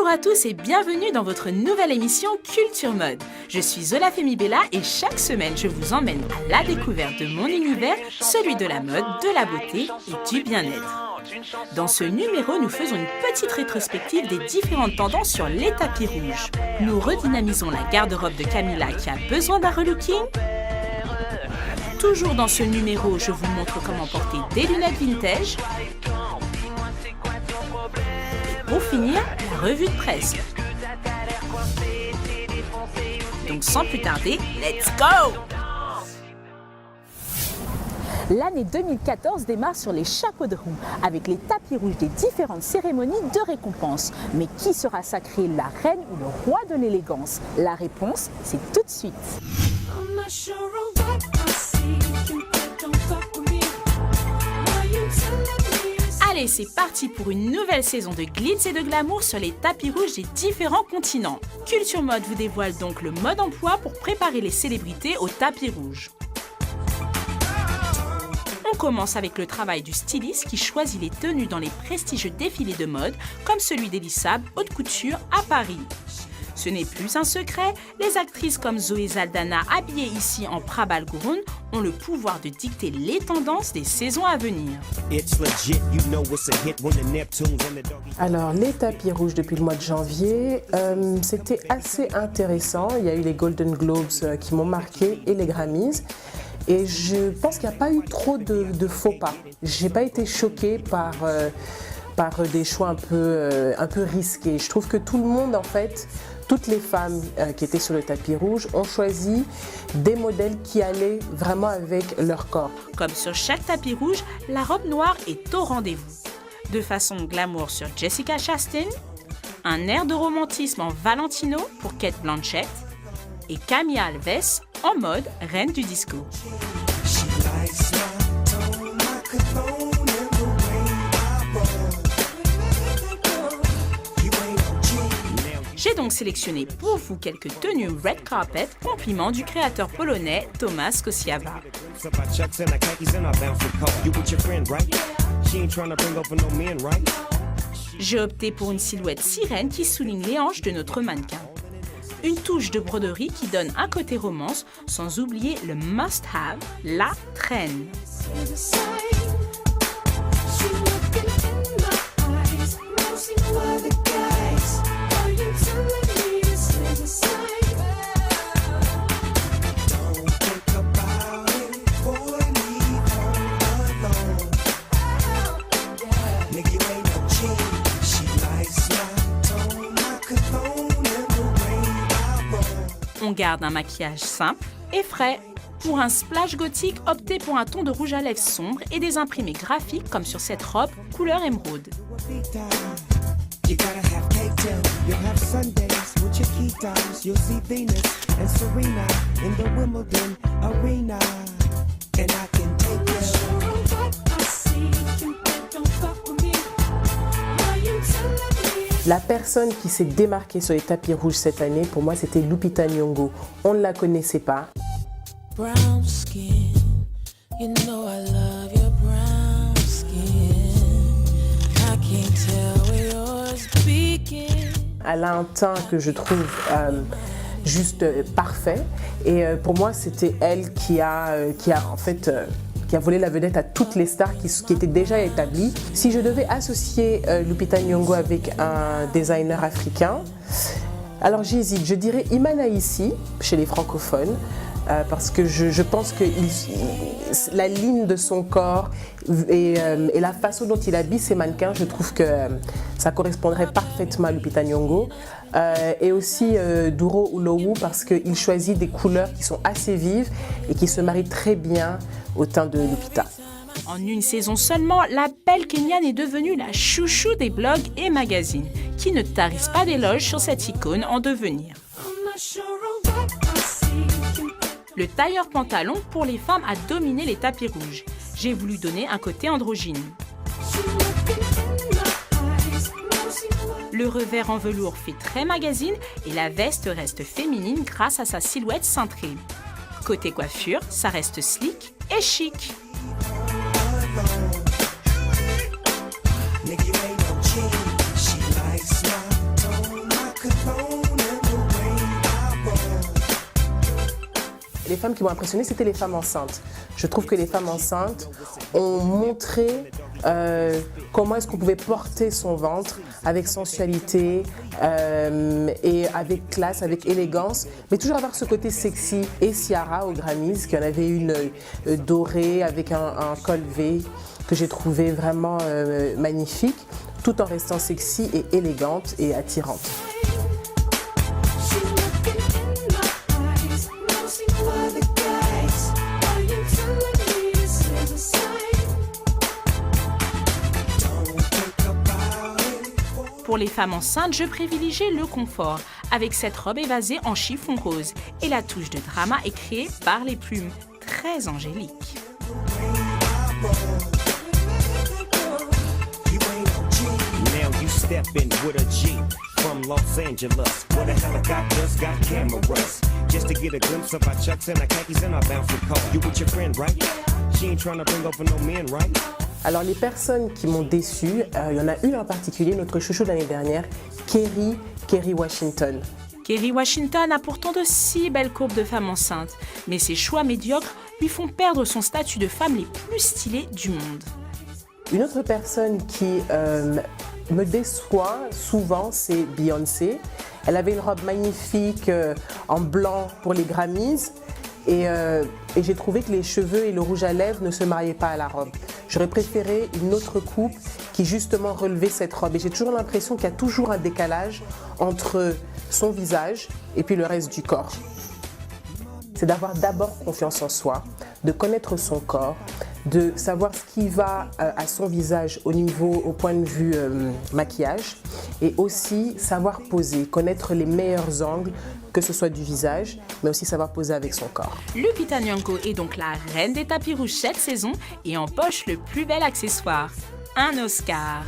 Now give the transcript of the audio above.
Bonjour à tous et bienvenue dans votre nouvelle émission Culture Mode. Je suis Zola Femibella et chaque semaine je vous emmène à la découverte de mon univers, celui de la mode, de la beauté et du bien-être. Dans ce numéro, nous faisons une petite rétrospective des différentes tendances sur les tapis rouges. Nous redynamisons la garde-robe de Camilla qui a besoin d'un relooking. Toujours dans ce numéro, je vous montre comment porter des lunettes vintage. Pour finir, la revue de presse. Donc sans plus tarder, let's go! L'année 2014 démarre sur les chapeaux de roue, avec les tapis rouges des différentes cérémonies de récompense. Mais qui sera sacrée la reine ou le roi de l'élégance? La réponse, c'est tout de suite. Allez, c'est parti pour une nouvelle saison de glitz et de glamour sur les tapis rouges des différents continents. Culture Mode vous dévoile donc le mode emploi pour préparer les célébrités au tapis rouge. On commence avec le travail du styliste qui choisit les tenues dans les prestigieux défilés de mode comme celui d'Elissab Haute Couture à Paris. Ce n'est plus un secret, les actrices comme Zoé Saldana, habillées ici en Prabal Gurun, ont le pouvoir de dicter les tendances des saisons à venir. Alors, les tapis rouges depuis le mois de janvier, c'était assez intéressant. Il y a eu les Golden Globes qui m'ont marqué et les Grammys. Et je pense qu'il n'y a pas eu trop de faux pas. Je n'ai pas été choquée par des choix un peu risqués. Je trouve que tout le monde, en fait, toutes les femmes qui étaient sur le tapis rouge ont choisi des modèles qui allaient vraiment avec leur corps. Comme sur chaque tapis rouge, la robe noire est au rendez-vous. De façon glamour sur Jessica Chastain, un air de romantisme en Valentino pour Cate Blanchett et Camilla Alves en mode reine du disco. J'ai donc sélectionné pour vous quelques tenues red carpet, compliment du créateur polonais Tomasz Kosiawa. J'ai opté pour une silhouette sirène qui souligne les hanches de notre mannequin. Une touche de broderie qui donne un côté romance, sans oublier le must-have, la traîne. On garde un maquillage simple et frais. Pour un splash gothique, optez pour un ton de rouge à lèvres sombre et des imprimés graphiques comme sur cette robe couleur émeraude. La personne qui s'est démarquée sur les tapis rouges cette année, pour moi, c'était Lupita Nyong'o. On ne la connaissait pas. Brown skin, you know I love your brown skin. I can't tell where yours begin. Elle a un teint que je trouve juste parfait. Et pour moi, c'était elle qui a volé la vedette à toutes les stars qui étaient déjà établies. Si je devais associer Lupita Nyong'o avec un designer africain, alors j'hésite, je dirais Iman Aissi chez les francophones, parce que je pense que la ligne de son corps et la façon dont il habille ses mannequins, je trouve que ça correspondrait parfaitement à Lupita Nyong'o. Et aussi Duro Ulowu parce qu'il choisit des couleurs qui sont assez vives et qui se marient très bien au teint de Lupita. En une saison seulement, la belle Kenyane est devenue la chouchou des blogs et magazines, qui ne tarissent pas d'éloges sur cette icône en devenir. Le tailleur pantalon pour les femmes a dominé les tapis rouges. J'ai voulu donner un côté androgyne. Le revers en velours fait très magazine et la veste reste féminine grâce à sa silhouette cintrée. Côté coiffure, ça reste slick et chic. les femmes qui m'ont impressionnée, c'était les femmes enceintes. Je trouve que les femmes enceintes ont montré comment est-ce qu'on pouvait porter son ventre avec sensualité et avec classe, avec élégance, mais toujours avoir ce côté sexy. Et Ciara aux Grammys, qui en avait une dorée avec un col V que j'ai trouvé vraiment magnifique, tout en restant sexy et élégante et attirante. Pour les femmes enceintes, je privilégie le confort, avec cette robe évasée en chiffon rose. Et la touche de drama est créée par les plumes, très angélique. Now you step in with a Jeep from Los Angeles, where the helicopters got cameras, just to get a glimpse of our chucks and our khakis and our bouncing car. You with your friend, right? She ain't trying to bring over no men, right? Alors les personnes qui m'ont déçue, il y en a une en particulier, notre chouchou de l'année dernière, Kerry Washington. Kerry Washington a pourtant de si belles courbes de femme enceinte, mais ses choix médiocres lui font perdre son statut de femme les plus stylées du monde. Une autre personne qui me déçoit souvent, c'est Beyoncé. Elle avait une robe magnifique en blanc pour les Grammys et j'ai trouvé que les cheveux et le rouge à lèvres ne se mariaient pas à la robe. J'aurais préféré une autre coupe qui justement relevait cette robe. Et j'ai toujours l'impression qu'il y a toujours un décalage entre son visage et puis le reste du corps. C'est d'avoir d'abord confiance en soi, de connaître son corps, de savoir ce qui va à son visage au point de vue maquillage, et aussi savoir poser, connaître les meilleurs angles, que ce soit du visage, mais aussi savoir poser avec son corps. Lupita Nyong'o est donc la reine des tapis rouges cette saison et empoche le plus bel accessoire, un Oscar.